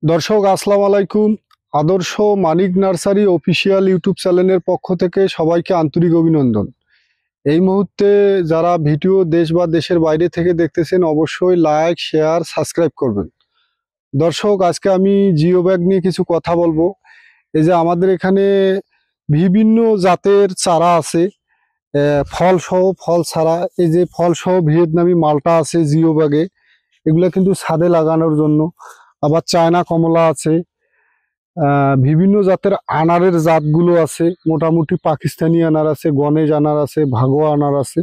দর্শক আসসালামু আলাইকুম। আদর্শ মানিক নার্সারি অফিসিয়াল ইউটিউব চ্যানেলের পক্ষ থেকে সবাইকে আন্তরিক অভিনন্দন। এই মুহূর্তে যারা ভিডিও দেশ বা দেশের বাইরে থেকে দেখতেছেন অবশ্যই লাইক, শেয়ার, সাবস্ক্রাইব করবেন। দর্শক, আজকে আমি জিও ব্যাগ নিয়ে কিছু কথা বলবো। এই যে আমাদের এখানে বিভিন্ন জাতের চারা আছে, ফল সহ ফল ছাড়া। এই যে ফল সহ ভিয়েতনামি মালটা আছে জিও ব্যাগে, এগুলা কিন্তু ছাদে লাগানোর জন্য। আবার চায়না কমলা আছে, বিভিন্ন জাতের আনারের জাতগুলো আছে। মোটামুটি পাকিস্তানি আনার আছে, গণেশ আনার আছে, ভাগোয়া আনার আছে।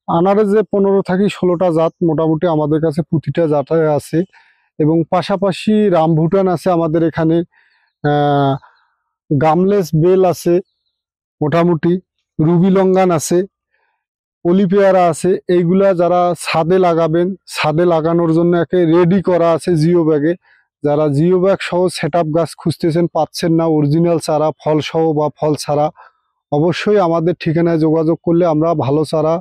আনারের যে 15 থেকে 16টা জাত মোটামুটি আমাদের কাছে প্রতিটা জাতে আছে। এবং পাশাপাশি রামভুটান আছে আমাদের এখানে, আহ গামলেস বেল আছে, মোটামুটি রুবি লঙ্গান আছে, অলি পেয়ারা আছে। এইগুলা যারা ছাদে লাগাবেন, ছাদে লাগানোর জন্য একে রেডি করা আছে জিও ব্যাগে। যারা জিও ব্যাগ সহ সেটআপ গাছ খুঁজতেছেন, পাচ্ছেন না অরিজিনাল চারা ফল সহ বা ফল ছাড়া, অবশ্যই আমাদের ঠিকানায় যোগাযোগ করলে আমরা ভালো চারা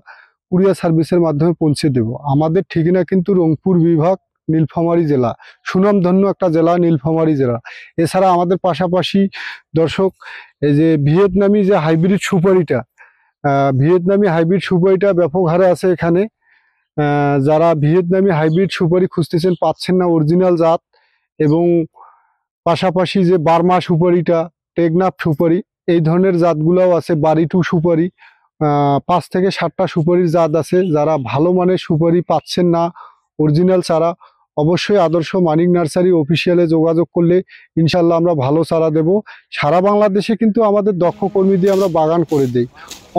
কুরিয়ার সার্ভিসের মাধ্যমে পৌঁছে দেব। আমাদের ঠিকানা কিন্তু রংপুর বিভাগ, নীলফামারী জেলা, সুনামধন্য একটা জেলা নীলফামারী জেলা। এছাড়া আমাদের পাশাপাশি দর্শক, এই যে ভিয়েতনামি যে হাইব্রিড সুপারিটা, ভিয়েতনামি হাইব্রিড সুপারিটা ব্যাপক হারে আছে এখানে। যারা ভিয়েতনামি হাইব্রিড সুপারি খুঁজতেছেন, পাচ্ছেন না অরিজিনাল জাত, এবং পাশাপাশি যে বার্মা সুপারিটা, টেকনাফ সুপারি, এই ধরনের জাতগুলোও আছে। বাড়ি টু সুপারি, 5 থেকে 7টা সুপারির জাত আছে। যারা ভালো মানের সুপারি পাচ্ছেন না অরিজিনাল চারা, অবশ্যই আদর্শ মানিক নার্সারি অফিসিয়ালে যোগাযোগ করলে ইনশাল্লাহ আমরা ভালো চারা দেব। সারা বাংলাদেশে কিন্তু আমাদের দক্ষ কর্মী দিয়ে আমরা বাগান করে দিই।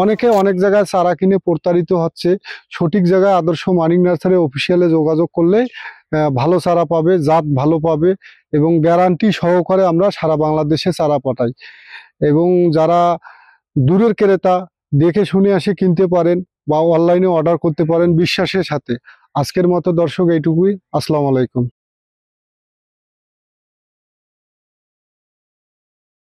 অনেকে অনেক জায়গায় চারা কিনে প্রতারিত হচ্ছে। সঠিক জায়গায় আদর্শ মানিক নার্সারি অফিসিয়ালে যোগাযোগ করলে ভালো চারা পাবে, জাত ভালো পাবে, এবং গ্যারান্টি সহকারে আমরা সারা বাংলাদেশে চারা পাঠাই। এবং যারা দূরের ক্রেতা, দেখে শুনে আসে কিনতে পারেন বা অনলাইনে অর্ডার করতে পারেন বিশ্বাসের সাথে। আজকের মতো দর্শক এইটুকুই। আসসালামু আলাইকুম।